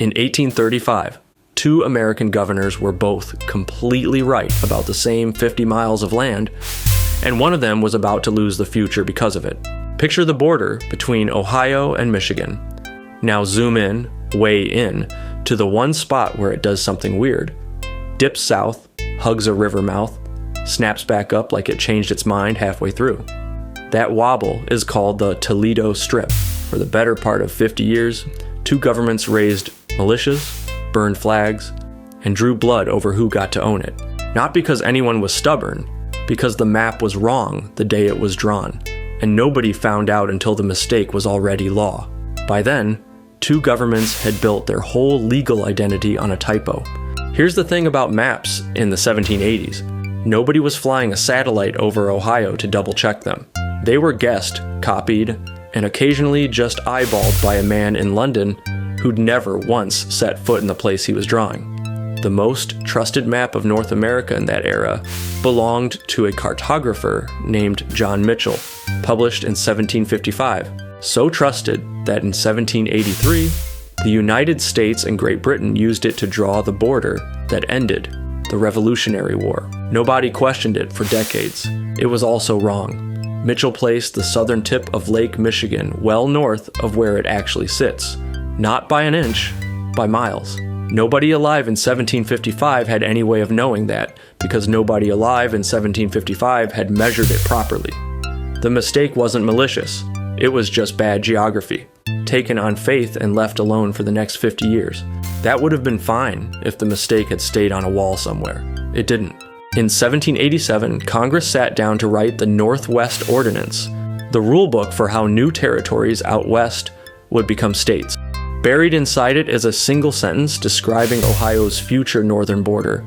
In 1835, two American governors were both completely right about the same 50 miles of land, and one of them was about to lose the future because of it. Picture the border between Ohio and Michigan. Now zoom in, way in, to the one spot where it does something weird. Dips south, hugs a river mouth, snaps back up like it changed its mind halfway through. That wobble is called the Toledo Strip. For the better part of 50 years, two governments raised militias, burned flags, and drew blood over who got to own it. Not because anyone was stubborn, because the map was wrong the day it was drawn, and nobody found out until the mistake was already law. By then, two governments had built their whole legal identity on a typo. Here's the thing about maps in the 1780s. Nobody was flying a satellite over Ohio to double-check them. They were guessed, copied, and occasionally just eyeballed by a man in London who'd never once set foot in the place he was drawing. The most trusted map of North America in that era belonged to a cartographer named John Mitchell, published in 1755. So trusted that in 1783, the United States and Great Britain used it to draw the border that ended the Revolutionary War. Nobody questioned it for decades. It was also wrong. Mitchell placed the southern tip of Lake Michigan well north of where it actually sits. Not by an inch, by miles. Nobody alive in 1755 had any way of knowing that, because nobody alive in 1755 had measured it properly. The mistake wasn't malicious. It was just bad geography, taken on faith and left alone for the next 50 years. That would have been fine if the mistake had stayed on a wall somewhere. It didn't. In 1787, Congress sat down to write the Northwest Ordinance, the rule book for how new territories out west would become states. Buried inside it is a single sentence describing Ohio's future northern border,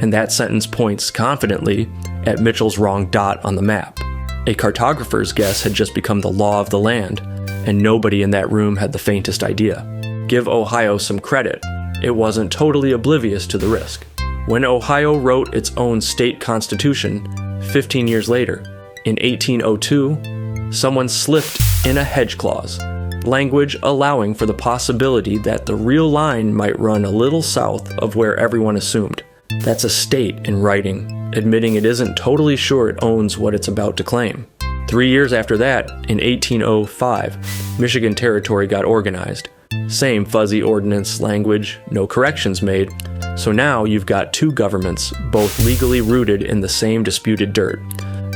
and that sentence points confidently at Mitchell's wrong dot on the map. A cartographer's guess had just become the law of the land, and nobody in that room had the faintest idea. Give Ohio some credit. It wasn't totally oblivious to the risk. When Ohio wrote its own state constitution 15 years later, in 1802, someone slipped in a hedge clause, language allowing for the possibility that the real line might run a little south of where everyone assumed. That's a state in writing, admitting it isn't totally sure it owns what it's about to claim. 3 years after that, in 1805, Michigan Territory got organized. Same fuzzy ordinance language, no corrections made. So now you've got two governments, both legally rooted in the same disputed dirt.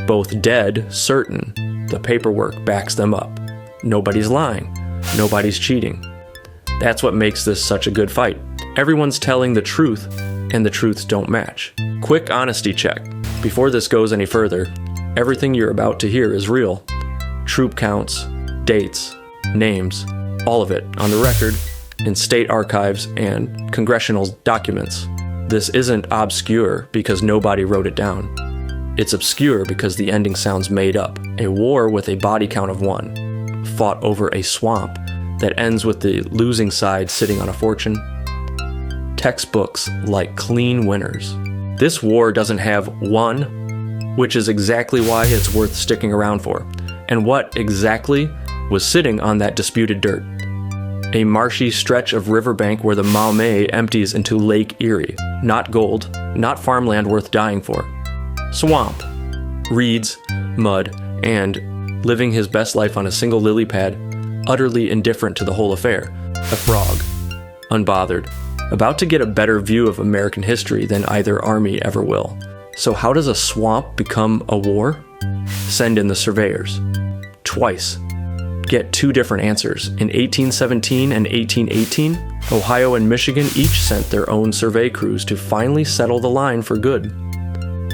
Both dead certain. The paperwork backs them up. Nobody's lying. Nobody's cheating. That's what makes this such a good fight. Everyone's telling the truth, and the truths don't match. Quick honesty check. Before this goes any further, everything you're about to hear is real. Troop counts, dates, names, all of it on the record, in state archives and congressional documents. This isn't obscure because nobody wrote it down. It's obscure because the ending sounds made up. A war with a body count of 1, fought over a swamp that ends with the losing side sitting on a fortune. Textbooks like clean winners. This war doesn't have one, which is exactly why it's worth sticking around for. And what exactly was sitting on that disputed dirt? A marshy stretch of riverbank where the Maumee empties into Lake Erie. Not gold, not farmland worth dying for. Swamp, reeds, mud, and, living his best life on a single lily pad, utterly indifferent to the whole affair, a frog, unbothered, about to get a better view of American history than either army ever will. So how does a swamp become a war? Send in the surveyors. Twice. Get two different answers. In 1817 and 1818, Ohio and Michigan each sent their own survey crews to finally settle the line for good.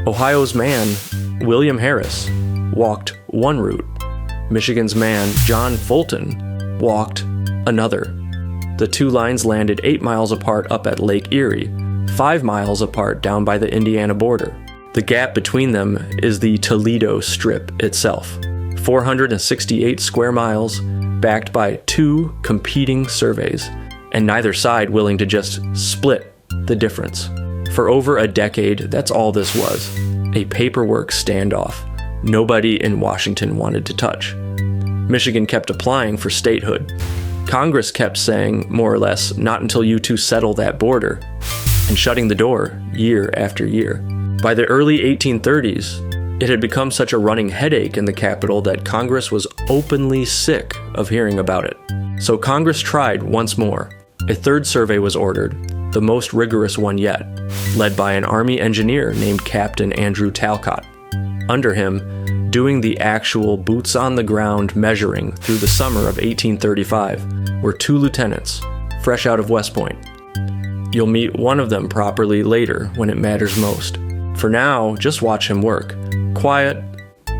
Ohio's man, William Harris, walked one route. Michigan's man, John Fulton, walked another. The two lines landed 8 miles apart up at Lake Erie, 5 miles apart down by the Indiana border. The gap between them is the Toledo Strip itself. 468 square miles, backed by two competing surveys, and neither side willing to just split the difference. For over a decade, that's all this was, a paperwork standoff nobody in Washington wanted to touch. Michigan kept applying for statehood. Congress kept saying, more or less, not until you two settle that border, and shutting the door year after year. By the early 1830s, it had become such a running headache in the capital that Congress was openly sick of hearing about it. So Congress tried once more. A third survey was ordered, the most rigorous one yet, led by an Army engineer named Captain Andrew Talcott. Under him, doing the actual boots-on-the-ground measuring through the summer of 1835 were 2 lieutenants, fresh out of West Point. You'll meet one of them properly later when it matters most. For now, just watch him work. Quiet,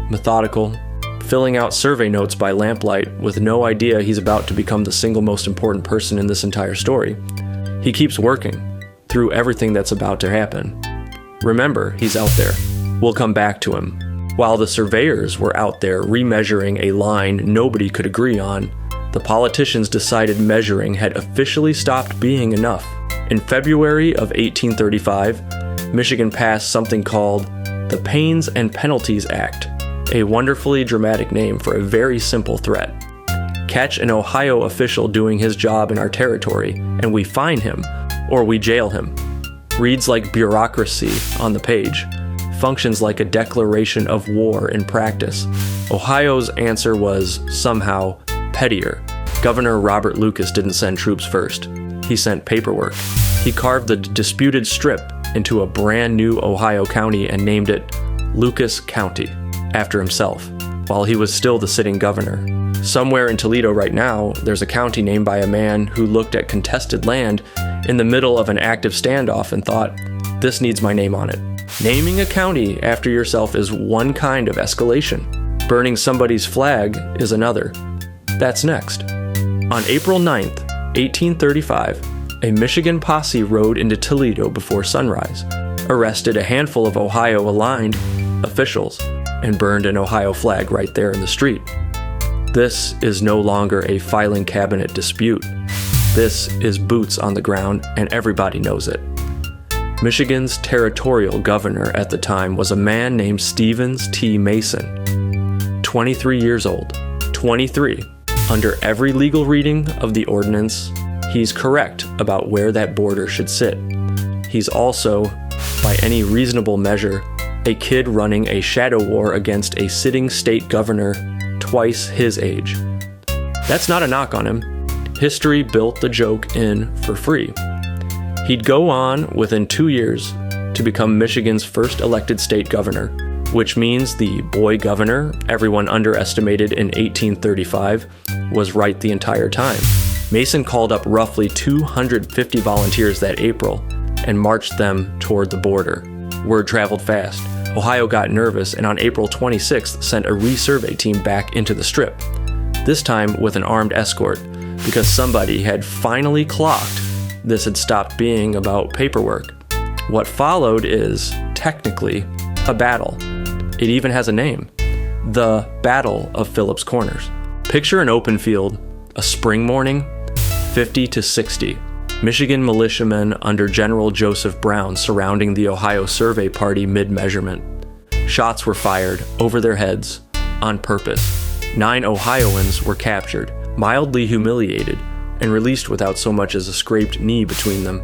methodical, filling out survey notes by lamplight with no idea he's about to become the single most important person in this entire story. He keeps working through everything that's about to happen. Remember, he's out there. We'll come back to him. While the surveyors were out there remeasuring a line nobody could agree on, the politicians decided measuring had officially stopped being enough. In February of 1835, Michigan passed something called the Pains and Penalties Act, a wonderfully dramatic name for a very simple threat. Catch an Ohio official doing his job in our territory, and we fine him, or we jail him. Reads like bureaucracy on the page. Functions like a declaration of war in practice. Ohio's answer was, somehow, pettier. Governor Robert Lucas didn't send troops first. He sent paperwork. He carved the disputed strip into a brand new Ohio county and named it Lucas County, after himself, while he was still the sitting governor. Somewhere in Toledo right now, there's a county named by a man who looked at contested land in the middle of an active standoff and thought, this needs my name on it. Naming a county after yourself is one kind of escalation. Burning somebody's flag is another. That's next. On April 9th, 1835, a Michigan posse rode into Toledo before sunrise, arrested a handful of Ohio-aligned officials, and burned an Ohio flag right there in the street. This is no longer a filing cabinet dispute. This is boots on the ground, and everybody knows it. Michigan's territorial governor at the time was a man named Stevens T. Mason, 23 years old. 23. Under every legal reading of the ordinance, he's correct about where that border should sit. He's also, by any reasonable measure, a kid running a shadow war against a sitting state governor twice his age. That's not a knock on him. History built the joke in for free. He'd go on within 2 years to become Michigan's first elected state governor, which means the boy governor everyone underestimated in 1835 was right the entire time. Mason called up roughly 250 volunteers that April and marched them toward the border. Word traveled fast. Ohio got nervous and on April 26th sent a resurvey team back into the Strip, this time with an armed escort, because somebody had finally clocked this had stopped being about paperwork. What followed is, technically, a battle. It even has a name. The Battle of Phillips Corners. Picture an open field, a spring morning, 50 to 60. Michigan militiamen under General Joseph Brown surrounding the Ohio survey party mid-measurement. Shots were fired over their heads, on purpose. 9 Ohioans were captured, mildly humiliated, and released without so much as a scraped knee between them.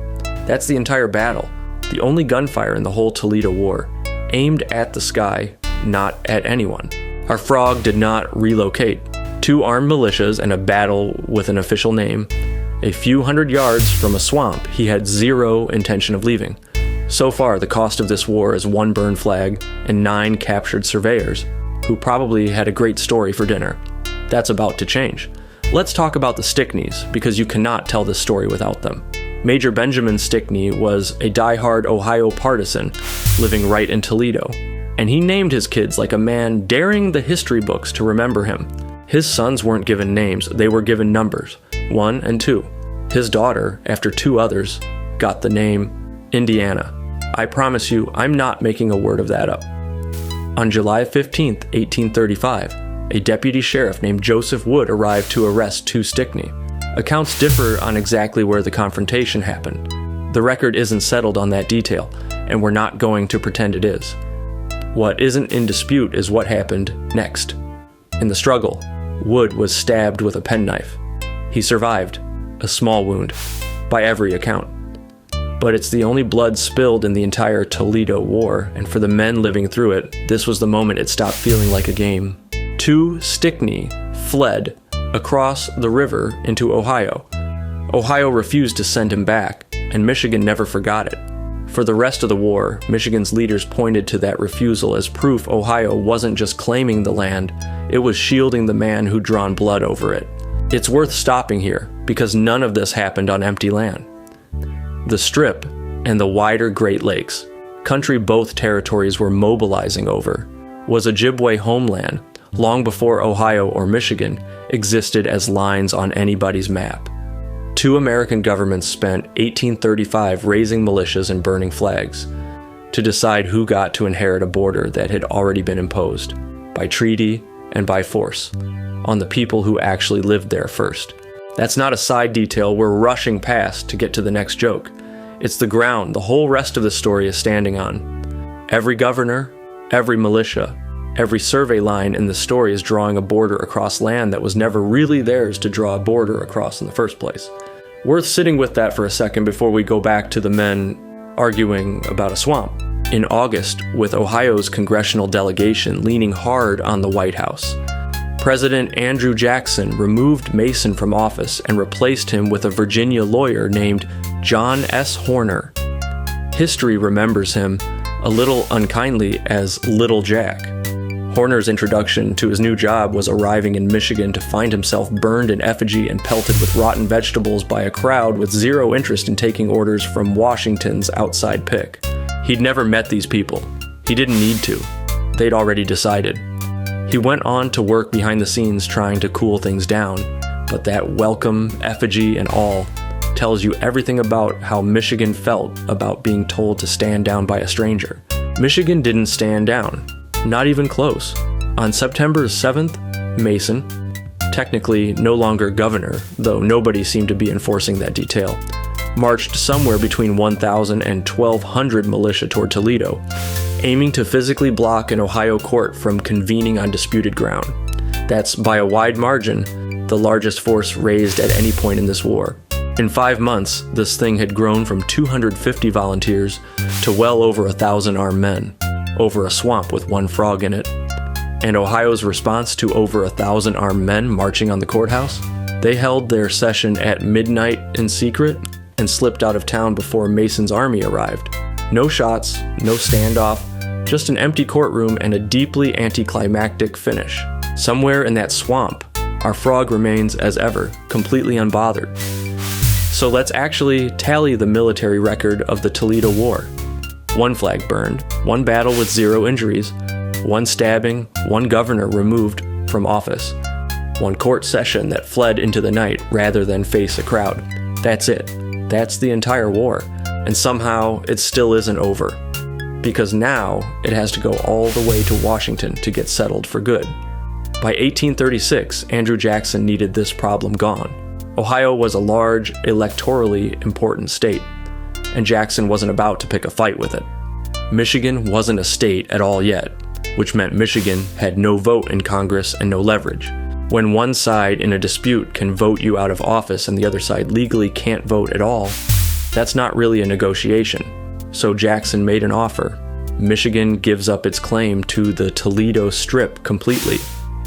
That's the entire battle, the only gunfire in the whole Toledo War, aimed at the sky, not at anyone. Our frog did not relocate. 2 armed militias and a battle with an official name. A few hundred yards from a swamp, he had zero intention of leaving. So far, the cost of this war is 1 burned flag and 9 captured surveyors, who probably had a great story for dinner. That's about to change. Let's talk about the Stickneys, because you cannot tell this story without them. Major Benjamin Stickney was a die-hard Ohio partisan living right in Toledo, and he named his kids like a man daring the history books to remember him. His sons weren't given names, they were given numbers, 1 and 2. His daughter, after 2 others, got the name Indiana. I promise you, I'm not making a word of that up. On July 15th, 1835, a deputy sheriff named Joseph Wood arrived to arrest 2 Stickney. Accounts differ on exactly where the confrontation happened. The record isn't settled on that detail, and we're not going to pretend it is. What isn't in dispute is what happened next. In the struggle, Wood was stabbed with a penknife. He survived, a small wound, by every account. But it's the only blood spilled in the entire Toledo War, and for the men living through it, this was the moment it stopped feeling like a game. 2 Stickney fled across the river into Ohio. Ohio refused to send him back, and Michigan never forgot it. For the rest of the war, Michigan's leaders pointed to that refusal as proof Ohio wasn't just claiming the land, it was shielding the man who'd drawn blood over it. It's worth stopping here, because none of this happened on empty land. The Strip and the wider Great Lakes, country both territories were mobilizing over, was Ojibwe homeland long before Ohio or Michigan existed as lines on anybody's map. 2 American governments spent 1835 raising militias and burning flags to decide who got to inherit a border that had already been imposed, by treaty and by force, on the people who actually lived there first. That's not a side detail we're rushing past to get to the next joke. It's the ground the whole rest of the story is standing on. Every governor, every militia, every survey line in the story is drawing a border across land that was never really theirs to draw a border across in the first place. Worth sitting with that for a second before we go back to the men arguing about a swamp. In August, with Ohio's congressional delegation leaning hard on the White House, President Andrew Jackson removed Mason from office and replaced him with a Virginia lawyer named John S. Horner. History remembers him, a little unkindly, as Little Jack. Horner's introduction to his new job was arriving in Michigan to find himself burned in effigy and pelted with rotten vegetables by a crowd with zero interest in taking orders from Washington's outside pick. He'd never met these people. He didn't need to. They'd already decided. He went on to work behind the scenes trying to cool things down, but that welcome, effigy, and all tells you everything about how Michigan felt about being told to stand down by a stranger. Michigan didn't stand down. Not even close. On September 7th, Mason, technically no longer governor, though nobody seemed to be enforcing that detail, marched somewhere between 1,000 and 1,200 militia toward Toledo, aiming to physically block an Ohio court from convening on disputed ground. That's, by a wide margin, the largest force raised at any point in this war. In 5 months, this thing had grown from 250 volunteers to well over 1,000 armed men, over a swamp with 1 frog in it. And Ohio's response to over 1,000 armed men marching on the courthouse? They held their session at midnight in secret and slipped out of town before Mason's army arrived. No shots, no standoff, just an empty courtroom and a deeply anticlimactic finish. Somewhere in that swamp, our frog remains as ever, completely unbothered. So let's actually tally the military record of the Toledo War. 1 flag burned, 1 battle with 0 injuries, 1 stabbing, 1 governor removed from office, 1 court session that fled into the night rather than face a crowd. That's it. That's the entire war. And somehow it still isn't over. Because now it has to go all the way to Washington to get settled for good. By 1836, Andrew Jackson needed this problem gone. Ohio was a large, electorally important state, and Jackson wasn't about to pick a fight with it. Michigan wasn't a state at all yet, which meant Michigan had no vote in Congress and no leverage. When one side in a dispute can vote you out of office and the other side legally can't vote at all, that's not really a negotiation. So Jackson made an offer. Michigan gives up its claim to the Toledo Strip completely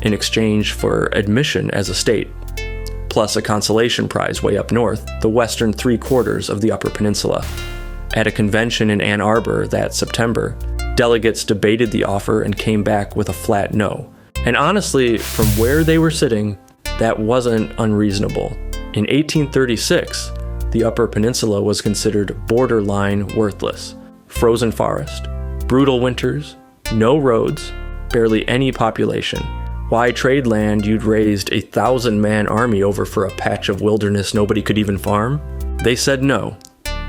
in exchange for admission as a state, plus a consolation prize way up north, the western 3/4 of the Upper Peninsula. At a convention in Ann Arbor that September, delegates debated the offer and came back with a flat no. And honestly, from where they were sitting, that wasn't unreasonable. In 1836, the Upper Peninsula was considered borderline worthless. Frozen forest, brutal winters, no roads, barely any population. Why trade land you'd raised a 1,000-man army over for a patch of wilderness nobody could even farm? They said no.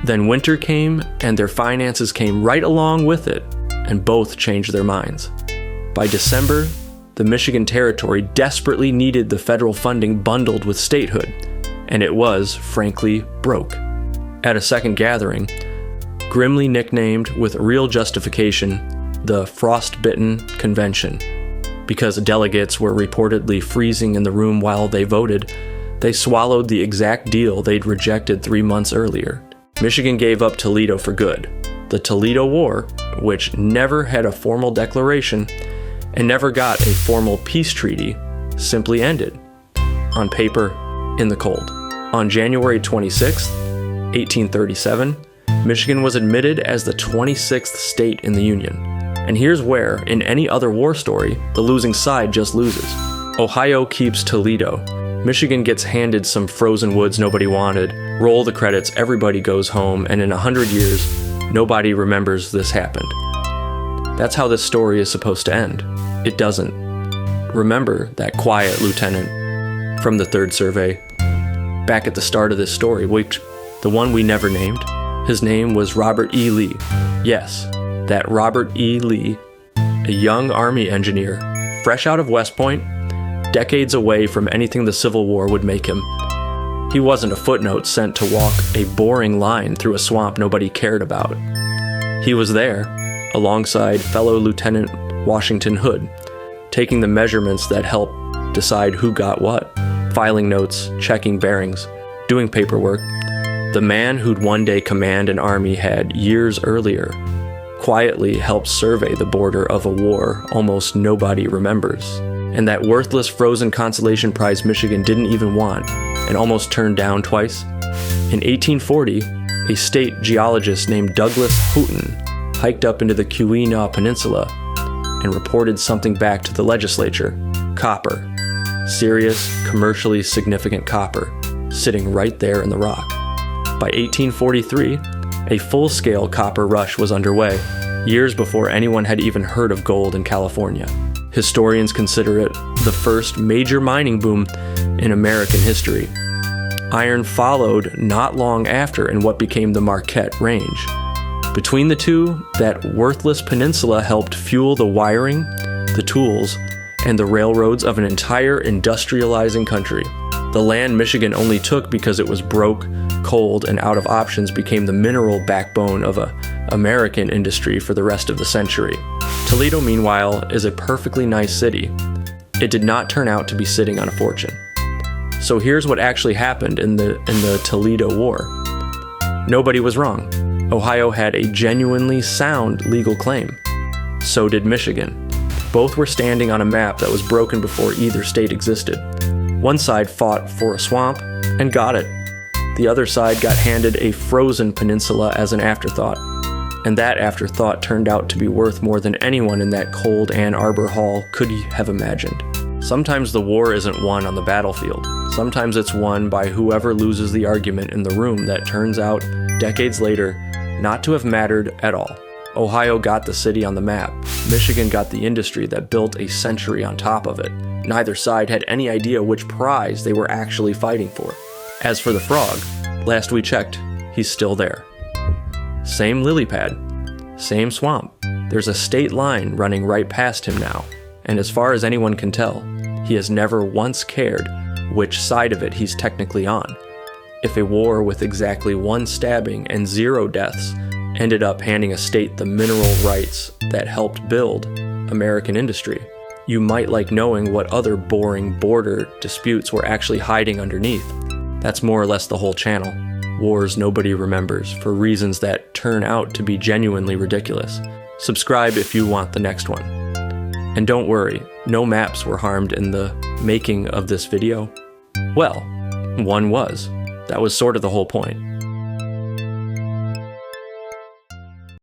Then winter came, and their finances came right along with it, and both changed their minds. By December, the Michigan Territory desperately needed the federal funding bundled with statehood, and it was, frankly, broke. At a second gathering, grimly nicknamed with real justification, the Frostbitten Convention, because delegates were reportedly freezing in the room while they voted, They swallowed the exact deal they'd rejected 3 months earlier. Michigan gave up Toledo for good. The Toledo War, which never had a formal declaration and never got a formal peace treaty, simply ended. On paper, in the cold. On January 26, 1837, Michigan was admitted as the 26th state in the Union. And here's where, in any other war story, the losing side just loses. Ohio keeps Toledo. Michigan gets handed some frozen woods nobody wanted. Roll the credits, everybody goes home, and in 100 years, nobody remembers this happened. That's how this story is supposed to end. It doesn't. Remember that quiet lieutenant from the 3rd Survey back at the start of this story, the one we never named? His name was Robert E. Lee. Yes, that Robert E. Lee, a young Army engineer, fresh out of West Point, decades away from anything the Civil War would make him. He wasn't a footnote sent to walk a boring line through a swamp nobody cared about. He was there, alongside fellow Lieutenant Washington Hood, taking the measurements that help decide who got what, filing notes, checking bearings, doing paperwork. The man who'd one day command an army had, years earlier, quietly helped survey the border of a war almost nobody remembers. And that worthless frozen consolation prize Michigan didn't even want, and almost turned down twice. In 1840, a state geologist named Douglas Houghton hiked up into the Keweenaw Peninsula and reported something back to the legislature: copper. Serious, commercially significant copper, sitting right there in the rock. By 1843, a full-scale copper rush was underway, years before anyone had even heard of gold in California. Historians consider it the first major mining boom in American history. Iron followed not long after in what became the Marquette Range. Between the two, that worthless peninsula helped fuel the wiring, the tools, and the railroads of an entire industrializing country. The land Michigan only took because it was broke, cold, and out of options became the mineral backbone of American industry for the rest of the century. Toledo, meanwhile, is a perfectly nice city. It did not turn out to be sitting on a fortune. So here's what actually happened in the Toledo War. Nobody was wrong. Ohio had a genuinely sound legal claim. So did Michigan. Both were standing on a map that was broken before either state existed. One side fought for a swamp and got it. The other side got handed a frozen peninsula as an afterthought. And that afterthought turned out to be worth more than anyone in that cold Ann Arbor hall could have imagined. Sometimes the war isn't won on the battlefield. Sometimes it's won by whoever loses the argument in the room that turns out, decades later, not to have mattered at all. Ohio got the city on the map. Michigan got the industry that built a century on top of it. Neither side had any idea which prize they were actually fighting for. As for the frog, last we checked, he's still there. Same lily pad, same swamp. There's a state line running right past him now, and as far as anyone can tell, he has never once cared which side of it he's technically on. If a war with exactly 1 stabbing and 0 deaths ended up handing a state the mineral rights that helped build American industry, you might like knowing what other boring border disputes were actually hiding underneath. That's more or less the whole channel. Wars nobody remembers for reasons that turn out to be genuinely ridiculous. Subscribe if you want the next one. And don't worry, no maps were harmed in the making of this video. Well, one was. That was sort of the whole point.